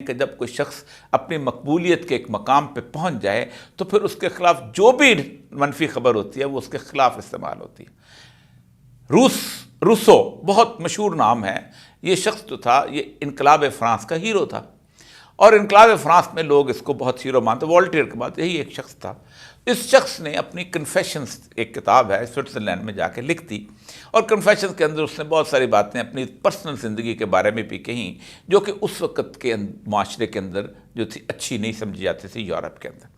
कि जब कोई शख्स अपनी मकबूलियत के एक मकाम पे पहुंच जाए तो फिर उसके खिलाफ जो भी मनफी खबर होती है वो उसके खिलाफ इस्तेमाल होती है। रूसो बहुत मशहूर नाम है। ये शख्स जो था ये इनकलाब फ्रांस का हीरो था और इनकलाब फ्रांस में लोग इसको बहुत हीरो मानते। वॉल्टेयर के बाद यही एक शख्स था। इस शख्स ने अपनी कन्फेशंस, एक किताब है, स्विट्ज़रलैंड में जाके लिख दी और कन्फेशंस के अंदर उसने बहुत सारी बातें अपनी पर्सनल ज़िंदगी के बारे में भी कहीं जो कि उस वक़्त के माशरे के अंदर जो थी अच्छी नहीं समझी जाती थी यूरोप के अंदर।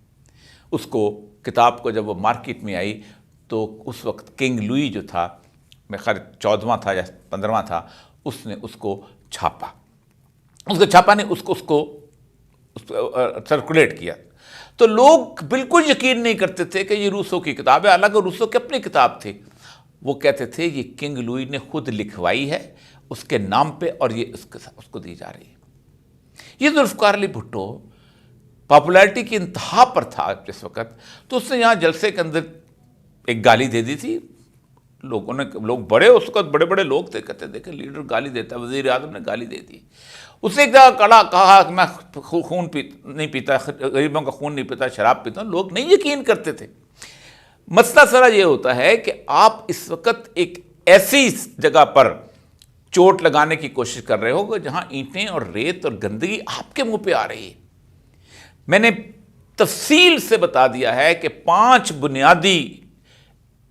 उसको किताब को जब वो मार्केट में आई तो उस वक्त किंग लुई जो था, मैं खैर 14वां था या 15वां था, उसने उसको छापा। उसको छापा नहीं, उसको सर्कुलेट किया। तो लोग बिल्कुल यकीन नहीं करते थे कि ये रूसो की किताब है, हालांकि रूसो की अपनी किताब थी। वो कहते थे ये किंग लुई ने खुद लिखवाई है उसके नाम पे और ये उसको दी जा रही है। ये जुल्फ़िकार अली भुट्टो पॉपुलैरिटी की इंतहा पर था जिस वक्त, तो उसने यहाँ जलसे के अंदर एक गाली दे दी थी। लोग बड़े उस वक्त बड़े बड़े लोग थे, कहते देखे लीडर गाली देता है, वज़ीर आज़म ने गाली दे दी। उसने एक जगह कहा कि मैं खून नहीं पीता, गरीबों का खून नहीं पीता, शराब पीता हूँ। लोग नहीं यकीन करते थे। मसला सारा ये होता है कि आप इस वक्त एक ऐसी जगह पर चोट लगाने की कोशिश कर रहे हो जहाँ ईंटें और रेत और गंदगी आपके मुंह पे आ रही है। मैंने तफसील से बता दिया है कि 5 बुनियादी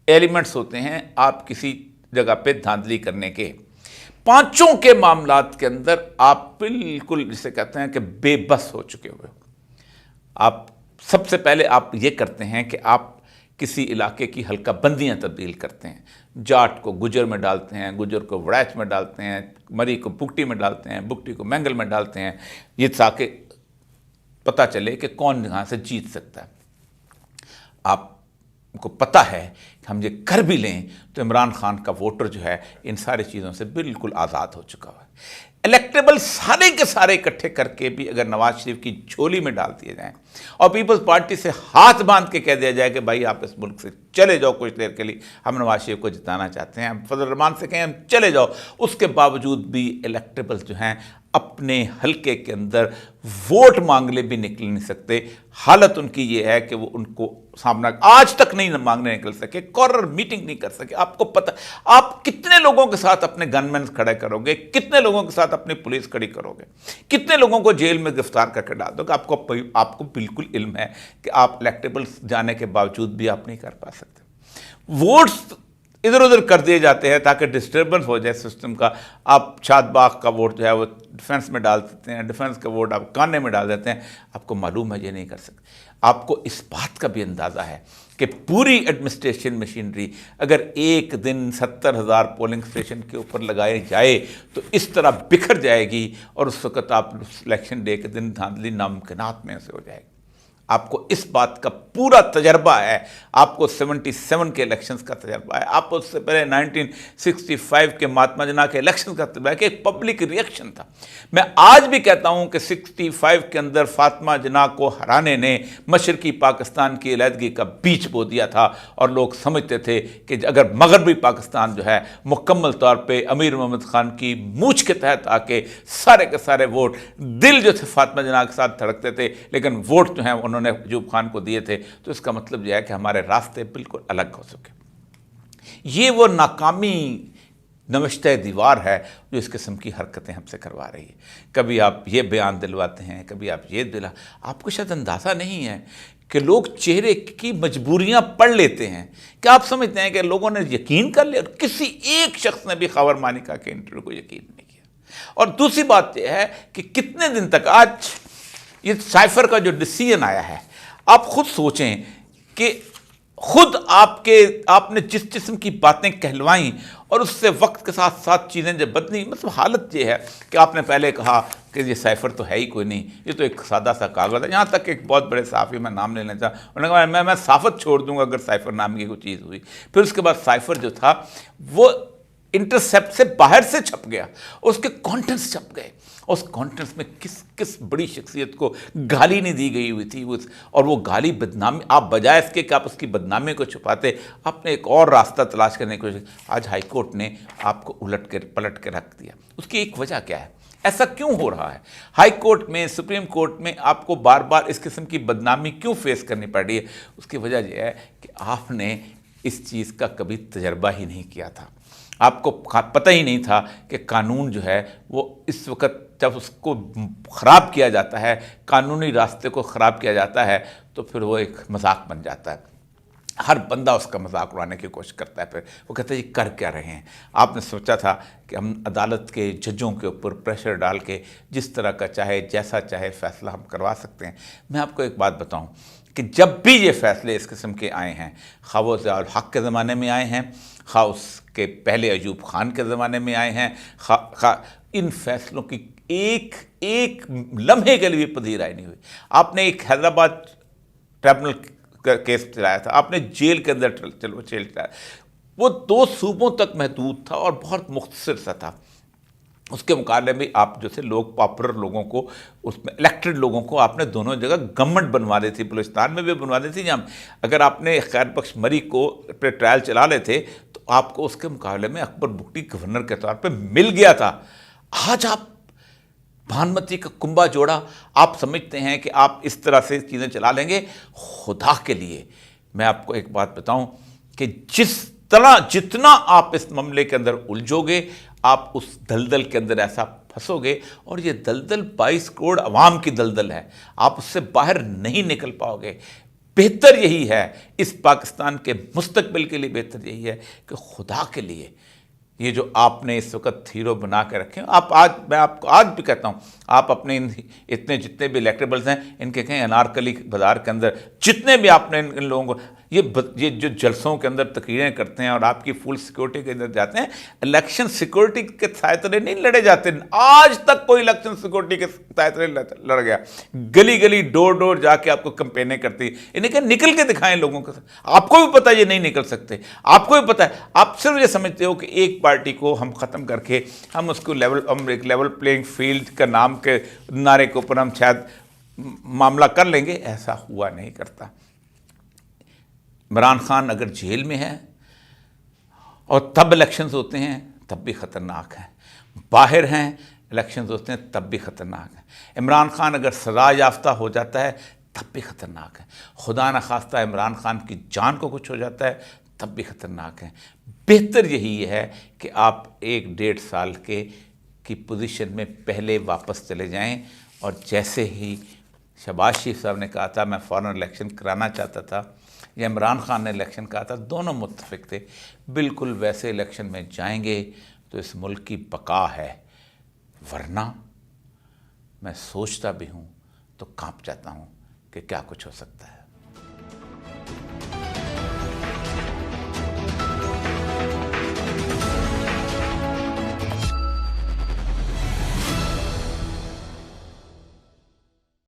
एलिमेंट्स होते हैं आप किसी जगह पे धांधली करने के। पांचों के मामलात के अंदर आप बिल्कुल जिसे कहते हैं कि बेबस हो चुके हुए हो। आप सबसे पहले आप ये करते हैं कि आप किसी इलाके की हल्का बंदियाँ तब्दील करते हैं। जाट को गुजर में डालते हैं, गुजर को वड़ैच में डालते हैं, मरी को बुकटी में डालते हैं, बुकटी को मैंगल में डालते हैं, ये ताकि पता चले कि कौन यहाँ से जीत सकता है। आपको पता है कि हम ये कर भी लें तो इमरान खान का वोटर जो है इन सारी चीज़ों से बिल्कुल आज़ाद हो चुका है। इलेक्टेबल सारे के सारे इकट्ठे करके भी अगर नवाज शरीफ की झोली में डाल दिए जाएं और पीपल्स पार्टी से हाथ बांध के कह दिया जाए कि भाई आप इस मुल्क से चले जाओ कुछ देर के लिए, हम नवाज शरीफ को जिताना चाहते हैं, हम फजल रहमान से कहें हम चले जाओ, उसके बावजूद भी इलेक्टेबल्स जो हैं अपने हल्के के अंदर वोट मांगने भी निकल नहीं सकते। हालत उनकी ये है कि वो उनको सामना आज तक नहीं मांगने निकल सके, कॉर्नर मीटिंग नहीं कर सके। आपको पता, आप कितने लोगों के साथ अपने गनमैन खड़े करोगे, कितने लोगों के साथ अपनी पुलिस खड़ी करोगे, कितने लोगों को जेल में गिरफ्तार करके डाल दोगे। आपको बिल्कुल इल्म है कि आप इलेक्टेबल्स जाने के बावजूद भी आप नहीं कर पा सकते। वोट्स इधर उधर कर दिए जाते हैं ताकि डिस्टर्बेंस हो जाए सिस्टम का। आप शादबाग का वोट जो है वो डिफेंस में डाल देते हैं, डिफेंस का वोट आप काने में डाल देते हैं। आपको मालूम है ये नहीं कर सकते। आपको इस बात का भी अंदाज़ा है कि पूरी एडमिनिस्ट्रेशन मशीनरी अगर एक दिन 70,000 पोलिंग स्टेशन के ऊपर लगाए जाए तो इस तरह बिखर जाएगी और उस वक़्त आप इलेक्शन डे के दिन धांधली नामुमकिनात में से हो जाएगी। आपको इस बात का पूरा तजर्बा है, आपको 77 के इलेक्शंस का तजर्बा है, आपको उससे पहले 1965 के महात्मा जिन्ना के इलेक्शन का तजर्बा है कि एक पब्लिक रिएक्शन था। मैं आज भी कहता हूं कि 65 के अंदर फातिमा जिन्ना को हराने ने मशरकी पाकिस्तान की अलहदगी का बीज बो दिया था और लोग समझते थे कि अगर मगरबी पाकिस्तान जो है मुकम्मल तौर पर अमीर मोहम्मद खान की मूछ के तहत आके सारे के सारे वोट, दिल जो थे फातिमा जिन्ना के साथ धड़कते थे लेकिन वोट जो हैं उन्होंने अयूब खान को दिए थे, तो इसका मतलब यह है कि हमारे रास्ते बिल्कुल अलग हो सके। ये वो नाकामी नविश्ते दीवार है जो इस किस्म की हरकतें हमसे करवा रही है। कभी आप ये बयान दिलवाते हैं, कभी आप ये आपको शायद अंदाज़ा नहीं है कि लोग चेहरे की मजबूरियां पढ़ लेते हैं। क्या आप समझते हैं कि लोगों ने यकीन कर लिया? किसी एक शख्स ने भी खबर मानिका के इंटरव्यू को यकीन नहीं किया। और दूसरी बात यह है कि कितने दिन तक आज ये साइफर का जो डिसीजन आया है, आप खुद सोचें कि खुद आपने जिस किस्म की बातें कहलवाई और उससे वक्त के साथ साथ चीज़ें जब बदली, मतलब हालत ये है कि आपने पहले कहा कि ये साइफर तो है ही कोई नहीं, ये तो एक सादा सा कागज़ है। यहाँ तक एक बहुत बड़े सहाफ़ी, मैं नाम लेना चाहा, उन्होंने कहा मैं साफ़त छोड़ दूंगा अगर साइफर नाम की कोई चीज़ हुई। फिर उसके बाद साइफर जो था वो इंटरसेप्ट से बाहर से छप गया, उसके कॉन्टेंट्स छप गए। उस कॉन्टेंट्स में किस बड़ी शख्सियत को गाली नहीं दी गई हुई थी और वो गाली बदनामी, आप बजाय इसके कि आप उसकी बदनामी को छुपाते, आपने एक और रास्ता तलाश करने की कोशिश। आज हाई कोर्ट ने आपको पलट के रख दिया। उसकी एक वजह क्या है? ऐसा क्यों हो रहा है? हाई कोर्ट में, सुप्रीम कोर्ट में आपको बार बार इस किस्म की बदनामी क्यों फेस करनी पड़ रही है? उसकी वजह यह है कि आपने इस चीज़ का कभी तजर्बा ही नहीं किया था। आपको पता ही नहीं था कि कानून जो है वो इस वक्त जब उसको ख़राब किया जाता है, कानूनी रास्ते को ख़राब किया जाता है, तो फिर वो एक मजाक बन जाता है। हर बंदा उसका मजाक उड़ाने की कोशिश करता है। फिर वो कहता है ये कर क्या रहे हैं? आपने सोचा था कि हम अदालत के जजों के ऊपर प्रेशर डाल के जिस तरह का चाहे, जैसा चाहे फैसला हम करवा सकते हैं। मैं आपको एक बात बताऊं कि जब भी ये फैसले इस किस्म के आए हैं, खा वो ज़ियाउल हक़ के ज़माने में आए हैं, खा उसके पहले अयूब खान के ज़माने में आए हैं, खा इन फैसलों की एक एक लम्हे के लिए भी पजीराई नहीं हुई। आपने एक हैदराबाद ट्रिब्यूनल केस चलाया था, आपने जेल के अंदर जेल चलाया, वो 2 सूबों तक महदूद था और बहुत मुख्तसर सा था। उसके मुकाबले में आप जैसे लोग, पॉपुलर लोगों को, उसमें इलेक्टेड लोगों को आपने दोनों जगह गवर्नमेंट बनवा दी थी। बलूचिस्तान में भी बनवा दी थी, जहाँ अगर आपने खैर बख्श मरी को पे ट्रायल चला लेते तो आपको उसके मुकाबले में अकबर बुगटी गवर्नर के तौर पे मिल गया था। आज आप भानुमती का कुंभा जोड़ा, आप समझते हैं कि आप इस तरह से चीज़ें चला लेंगे। खुदा के लिए मैं आपको एक बात बताऊं कि जितना आप इस मामले के अंदर उलझोगे, आप उस दलदल के अंदर ऐसा फंसोगे, और ये दलदल 22 करोड़ अवाम की दलदल है, आप उससे बाहर नहीं निकल पाओगे। बेहतर यही है, इस पाकिस्तान के मुस्तकबिल के लिए बेहतर यही है कि खुदा के लिए ये जो आपने इस वक्त हीरो बना के रखे, आप आज, मैं आपको आज भी कहता हूँ, आप अपने इतने जितने भी इलेक्टेबल्स हैं, इनके कहीं अनारकली बाज़ार के अंदर जितने भी आपने इन लोगों को ये जो जलसों के अंदर तकरीरें करते हैं और आपकी फुल सिक्योरिटी के अंदर जाते हैं, इलेक्शन सिक्योरिटी के सायतले नहीं लड़े जाते। आज तक कोई इलेक्शन सिक्योरिटी के सायतले लड़ गया? गली गली डोर डोर जाके आपको कंपेनें करती, इन्हें क्या निकल के दिखाएं लोगों के साथ। आपको भी पता है ये नहीं निकल सकते, आपको भी पता है। आप सिर्फ ये समझते हो कि एक पार्टी को हम ख़त्म करके हम उसको हम एक लेवल प्लेइंग फील्ड का नाम के नारे के ऊपर हम शायद मामला कर लेंगे। ऐसा हुआ नहीं करता। इमरान खान अगर जेल में है और तब इलेक्शंस होते हैं तब भी ख़तरनाक हैं, बाहर हैं इलेक्शंस होते हैं तब भी ख़तरनाक हैं। इमरान खान अगर सज़ा याफ्ता हो जाता है तब भी ख़तरनाक है। खुदा न खास्ता इमरान खान की जान को कुछ हो जाता है तब भी ख़तरनाक है। बेहतर यही है कि आप 1-1.5 साल की पोजीशन में पहले वापस चले जाएं, और जैसे ही शहबाज शरीफ साहब ने कहा था मैं फ़ौरन इलेक्शन कराना चाहता था, या इमरान खान ने इलेक्शन कहा था, दोनों मुत्तफिक थे, बिल्कुल वैसे इलेक्शन में जाएंगे तो इस मुल्क की बका है। वरना मैं सोचता भी हूँ तो कांप जाता हूँ कि क्या कुछ हो सकता है।